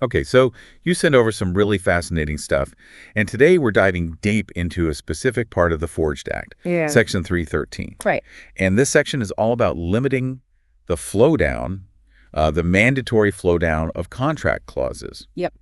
Okay, so you sent over some really fascinating stuff, and today we're diving deep into a specific part of the Forged Act, Yeah. Section 313. Right. And this section is all about limiting the flowdown, the mandatory flowdown of contract clauses Yep.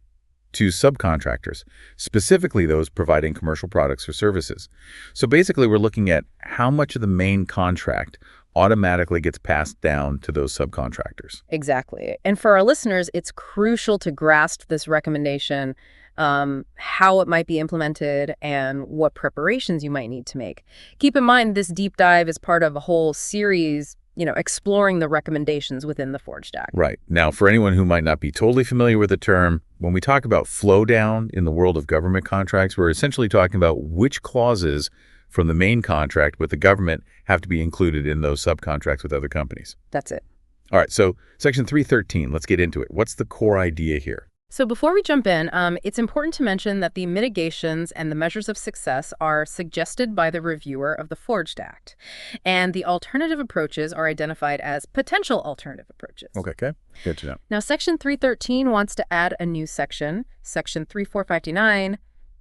to subcontractors, specifically those providing commercial products or services. So basically, we're looking at how much of the main contract automatically gets passed down to those subcontractors. Exactly. And for our listeners, it's crucial to grasp this recommendation, how it might be implemented, and what preparations you might need to make. Keep in mind, this deep dive is part of a whole series, exploring the recommendations within the Forged Act. Right. Now, for anyone who might not be totally familiar with the term, when we talk about flow down in the world of government contracts, we're essentially talking about which clauses from the main contract with the government have to be included in those subcontracts with other companies. That's it. All right, so Section 313, let's get into it. What's the core idea here? So before we jump in, it's important to mention that the mitigations and the measures of success are suggested by the reviewer of the Forged Act, and the alternative approaches are identified as potential alternative approaches. Okay, good to know. Now, Section 313 wants to add a new section, Section 3459,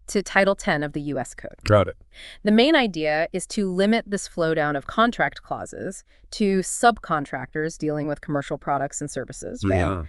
to Title 10 of the U.S. Code. Got it. The main idea is to limit this flowdown of contract clauses to subcontractors dealing with commercial products and services. Yeah.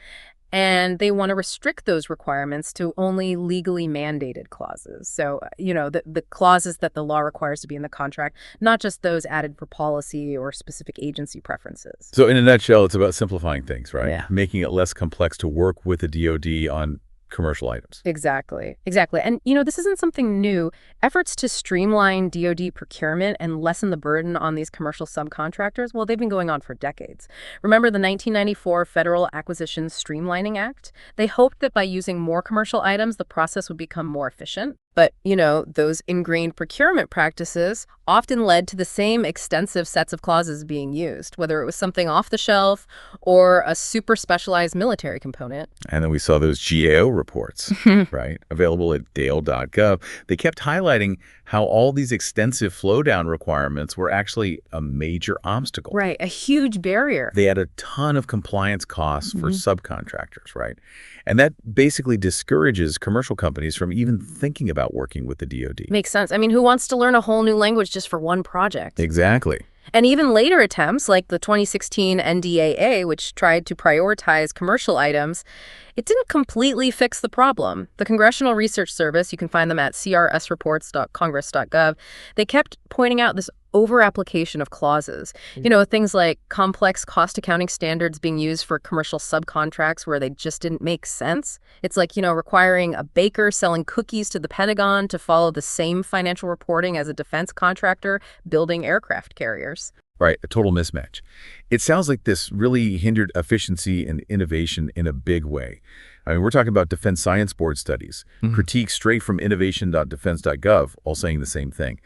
And they want to restrict those requirements to only legally mandated clauses. So, the clauses that the law requires to be in the contract, not just those added for policy or specific agency preferences. So in a nutshell, it's about simplifying things, right? Yeah. Making it less complex to work with the DoD on commercial items. Exactly. And, this isn't something new. Efforts to streamline DoD procurement and lessen the burden on these commercial subcontractors, well, they've been going on for decades. Remember the 1994 Federal Acquisition Streamlining Act? They hoped that by using more commercial items, the process would become more efficient. But, those ingrained procurement practices often led to the same extensive sets of clauses being used, whether it was something off the shelf or a super specialized military component. And then we saw those GAO reports, right, available at dale.gov. They kept highlighting how all these extensive flowdown requirements were actually a major obstacle. Right, a huge barrier. They had a ton of compliance costs for subcontractors, right? And that basically discourages commercial companies from even thinking about working with the DoD. Makes sense. I mean, who wants to learn a whole new language just for one project? Exactly. And even later attempts, like the 2016 NDAA, which tried to prioritize commercial items, it didn't completely fix the problem. The Congressional Research Service, you can find them at crsreports.congress.gov, they kept pointing out this over-application of clauses. Things like complex cost accounting standards being used for commercial subcontracts where they just didn't make sense. It's like, requiring a baker selling cookies to the Pentagon to follow the same financial reporting as a defense contractor building aircraft carriers. Right, a total mismatch. It sounds like this really hindered efficiency and innovation in a big way. I mean, we're talking about Defense Science Board studies, critiques straight from innovation.defense.gov, all saying the same thing.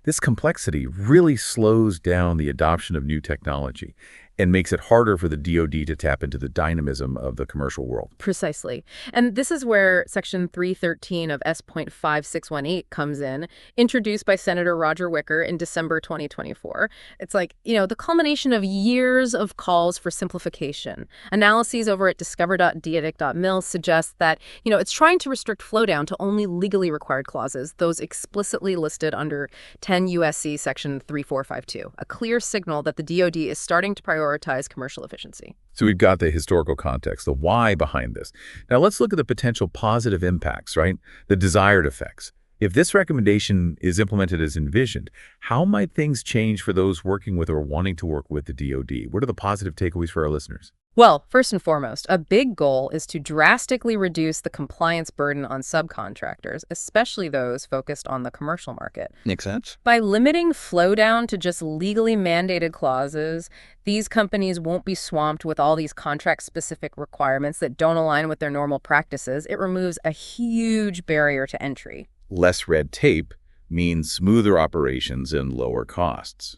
This complexity really slows down the adoption of new technology and makes it harder for the DoD to tap into the dynamism of the commercial world. Precisely. And this is where Section 313 of S.5618 comes in, introduced by Senator Roger Wicker in December 2024. It's like, the culmination of years of calls for simplification. Analyses over at discover.diadic.mil suggest that, it's trying to restrict flowdown to only legally required clauses, those explicitly listed under 10 U.S.C. Section 3452, a clear signal that the DoD is starting to prioritize commercial efficiency. So we've got the historical context, the why behind this. Now let's look at the potential positive impacts, right? The desired effects. If this recommendation is implemented as envisioned, how might things change for those working with or wanting to work with the DoD? What are the positive takeaways for our listeners? Well, first and foremost, a big goal is to drastically reduce the compliance burden on subcontractors, especially those focused on the commercial market. Makes sense. By limiting flowdown to just legally mandated clauses, these companies won't be swamped with all these contract-specific requirements that don't align with their normal practices. It removes a huge barrier to entry. Less red tape means smoother operations and lower costs.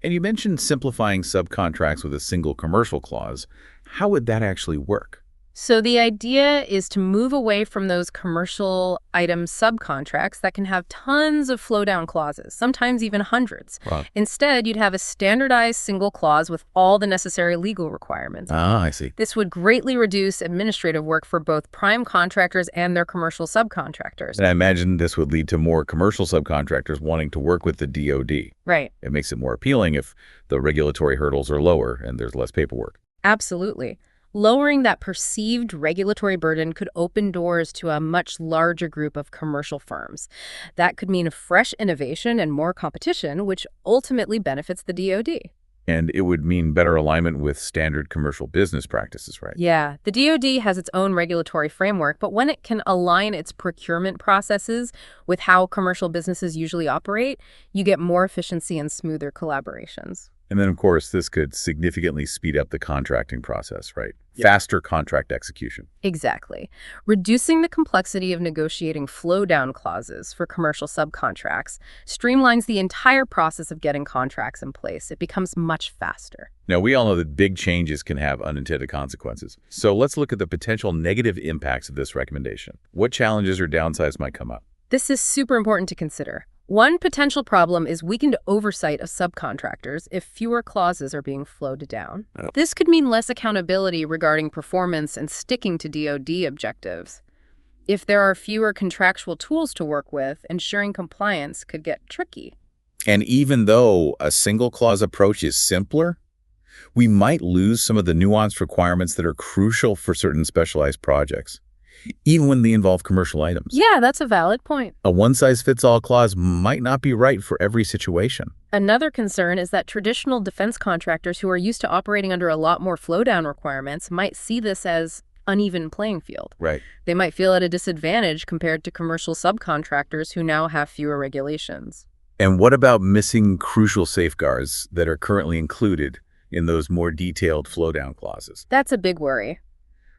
And you mentioned simplifying subcontracts with a single commercial clause. How would that actually work? So the idea is to move away from those commercial item subcontracts that can have tons of flow-down clauses, sometimes even hundreds. Wow. Instead, you'd have a standardized single clause with all the necessary legal requirements. Ah, I see. This would greatly reduce administrative work for both prime contractors and their commercial subcontractors. And I imagine this would lead to more commercial subcontractors wanting to work with the DoD. Right. It makes it more appealing if the regulatory hurdles are lower and there's less paperwork. Absolutely. Lowering that perceived regulatory burden could open doors to a much larger group of commercial firms. That could mean fresh innovation and more competition, which ultimately benefits the DoD. And it would mean better alignment with standard commercial business practices, right? Yeah, the DoD has its own regulatory framework, but when it can align its procurement processes with how commercial businesses usually operate, you get more efficiency and smoother collaborations. And then, of course, this could significantly speed up the contracting process, right? Faster contract execution. Exactly. Reducing the complexity of negotiating flow-down clauses for commercial subcontracts streamlines the entire process of getting contracts in place. It becomes much faster. Now, we all know that big changes can have unintended consequences. So let's look at the potential negative impacts of this recommendation. What challenges or downsides might come up? This is super important to consider. One potential problem is weakened oversight of subcontractors if fewer clauses are being flowed down. This could mean less accountability regarding performance and sticking to DoD objectives. If there are fewer contractual tools to work with, ensuring compliance could get tricky. And even though a single clause approach is simpler, we might lose some of the nuanced requirements that are crucial for certain specialized projects, even when they involve commercial items. Yeah, that's a valid point. A one-size-fits-all clause might not be right for every situation. Another concern is that traditional defense contractors who are used to operating under a lot more flow-down requirements might see this as uneven playing field. Right. They might feel at a disadvantage compared to commercial subcontractors who now have fewer regulations. And what about missing crucial safeguards that are currently included in those more detailed flow-down clauses? That's a big worry.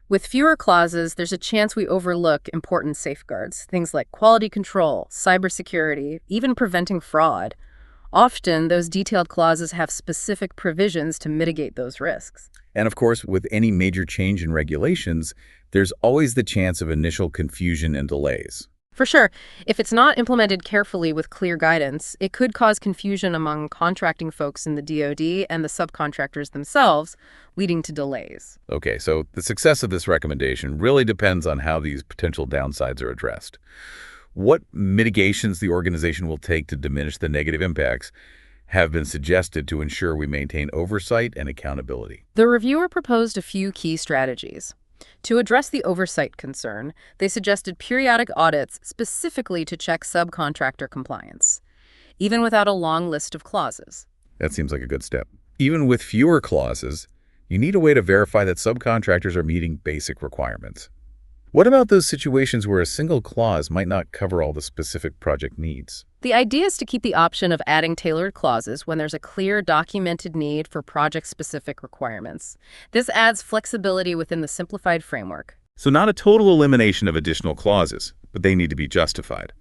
With fewer clauses, there's a chance we overlook important safeguards, things like quality control, cybersecurity, even preventing fraud. Often, those detailed clauses have specific provisions to mitigate those risks. And of course, with any major change in regulations, there's always the chance of initial confusion and delays. For sure, if it's not implemented carefully with clear guidance, it could cause confusion among contracting folks in the DoD and the subcontractors themselves, leading to delays. Okay, so the success of this recommendation really depends on how these potential downsides are addressed. What mitigations the organization will take to diminish the negative impacts have been suggested to ensure we maintain oversight and accountability. The reviewer proposed a few key strategies. To address the oversight concern, they suggested periodic audits specifically to check subcontractor compliance, even without a long list of clauses. That seems like a good step. Even with fewer clauses, you need a way to verify that subcontractors are meeting basic requirements. What about those situations where a single clause might not cover all the specific project needs? The idea is to keep the option of adding tailored clauses when there's a clear documented need for project-specific requirements. This adds flexibility within the simplified framework. So not a total elimination of additional clauses, but they need to be justified.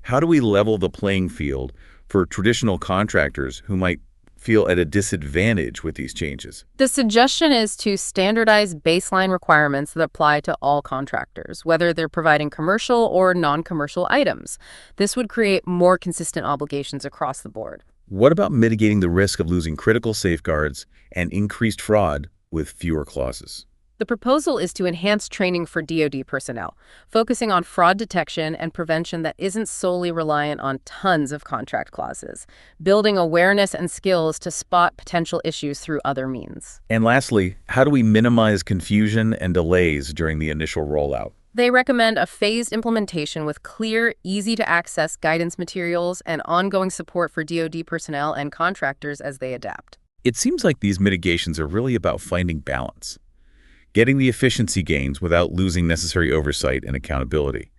How do we level the playing field for traditional contractors who might feel at a disadvantage with these changes? The suggestion is to standardize baseline requirements that apply to all contractors, whether they're providing commercial or non-commercial items. This would create more consistent obligations across the board. What about mitigating the risk of losing critical safeguards and increased fraud with fewer clauses? The proposal is to enhance training for DoD personnel, focusing on fraud detection and prevention that isn't solely reliant on tons of contract clauses, building awareness and skills to spot potential issues through other means. And lastly, how do we minimize confusion and delays during the initial rollout? They recommend a phased implementation with clear, easy-to-access guidance materials and ongoing support for DoD personnel and contractors as they adapt. It seems like these mitigations are really about finding balance, getting the efficiency gains without losing necessary oversight and accountability.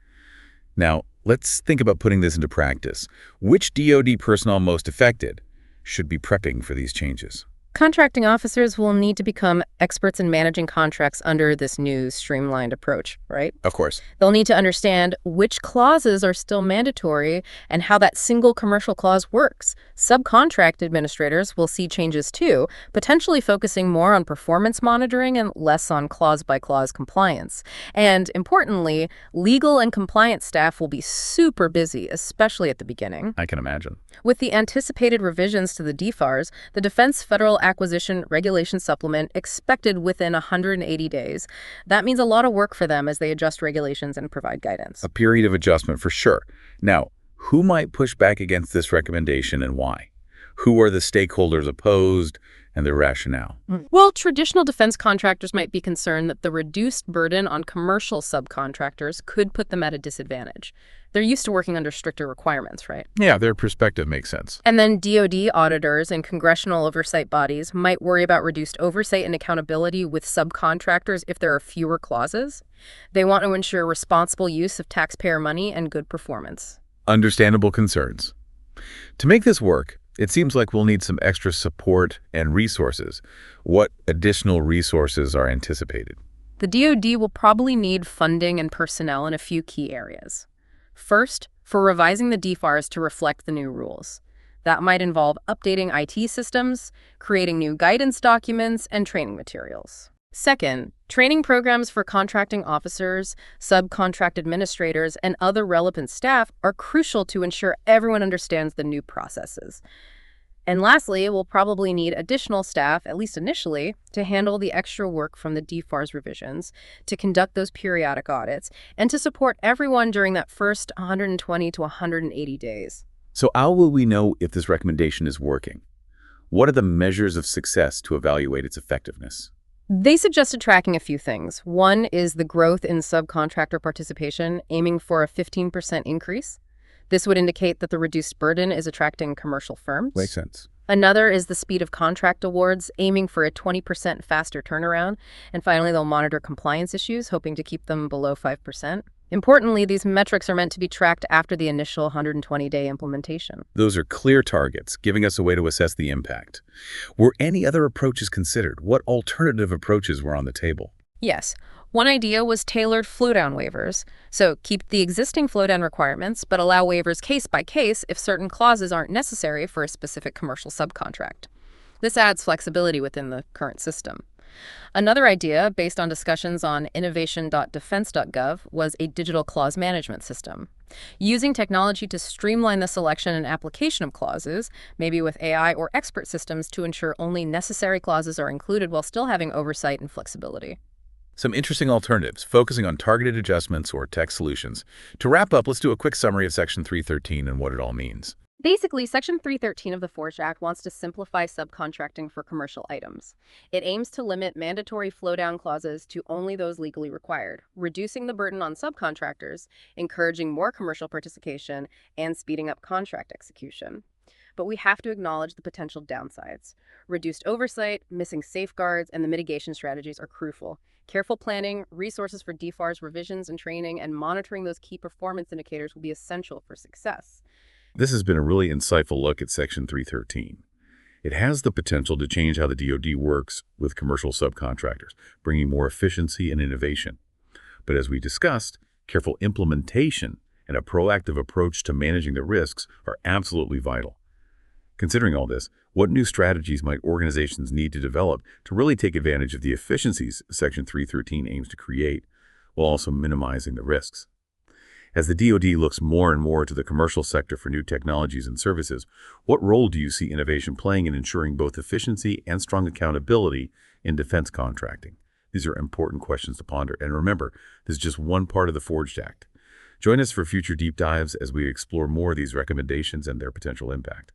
Now, let's think about putting this into practice. Which DoD personnel most affected should be prepping for these changes? Contracting officers will need to become experts in managing contracts under this new streamlined approach, right? Of course. They'll need to understand which clauses are still mandatory and how that single commercial clause works. Subcontract administrators will see changes too, potentially focusing more on performance monitoring and less on clause-by-clause compliance. And importantly, legal and compliance staff will be super busy, especially at the beginning. I can imagine. With the anticipated revisions to the DFARS, the Defense Federal Acquisition Regulation Supplement expected within 180 days, that means a lot of work for them as they adjust regulations and provide guidance. A period of adjustment for sure. Now, who might push back against this recommendation and why? Who are the stakeholders opposed and their rationale? Well, traditional defense contractors might be concerned that the reduced burden on commercial subcontractors could put them at a disadvantage. They're used to working under stricter requirements, right? Yeah, their perspective makes sense. And then DoD auditors and congressional oversight bodies might worry about reduced oversight and accountability with subcontractors if there are fewer clauses. They want to ensure responsible use of taxpayer money and good performance. Understandable concerns. To make this work, it seems like we'll need some extra support and resources. What additional resources are anticipated? The DoD will probably need funding and personnel in a few key areas. First, for revising the DFARS to reflect the new rules. That might involve updating IT systems, creating new guidance documents, and training materials. Second, training programs for contracting officers, subcontract administrators, and other relevant staff are crucial to ensure everyone understands the new processes. And lastly, we'll probably need additional staff, at least initially, to handle the extra work from the DFARS revisions, to conduct those periodic audits, and to support everyone during that first 120 to 180 days. So how will we know if this recommendation is working? What are the measures of success to evaluate its effectiveness? They suggested tracking a few things. One is the growth in subcontractor participation, aiming for a 15% increase. This would indicate that the reduced burden is attracting commercial firms. Makes sense. Another is the speed of contract awards, aiming for a 20% faster turnaround. And finally, they'll monitor compliance issues, hoping to keep them below 5%. Importantly, these metrics are meant to be tracked after the initial 120-day implementation. Those are clear targets, giving us a way to assess the impact. Were any other approaches considered? What alternative approaches were on the table? Yes. One idea was tailored Flowdown waivers. So keep the existing Flowdown requirements, but allow waivers case by case if certain clauses aren't necessary for a specific commercial subcontract. This adds flexibility within the current system. Another idea, based on discussions on innovation.defense.gov, was a digital clause management system. Using technology to streamline the selection and application of clauses, maybe with AI or expert systems to ensure only necessary clauses are included while still having oversight and flexibility. Some interesting alternatives, focusing on targeted adjustments or tech solutions. To wrap up, let's do a quick summary of Section 313 and what it all means. Basically, Section 313 of the Forge Act wants to simplify subcontracting for commercial items. It aims to limit mandatory flow-down clauses to only those legally required, reducing the burden on subcontractors, encouraging more commercial participation, and speeding up contract execution. But we have to acknowledge the potential downsides. Reduced oversight, missing safeguards, and the mitigation strategies are crucial. Careful planning, resources for DFARS revisions and training, and monitoring those key performance indicators will be essential for success. This has been a really insightful look at Section 313. It has the potential to change how the DoD works with commercial subcontractors, bringing more efficiency and innovation. But as we discussed, careful implementation and a proactive approach to managing the risks are absolutely vital. Considering all this, what new strategies might organizations need to develop to really take advantage of the efficiencies Section 313 aims to create, while also minimizing the risks? As the DoD looks more and more to the commercial sector for new technologies and services, what role do you see innovation playing in ensuring both efficiency and strong accountability in defense contracting? These are important questions to ponder. And remember, this is just one part of the Forged Act. Join us for future deep dives as we explore more of these recommendations and their potential impact.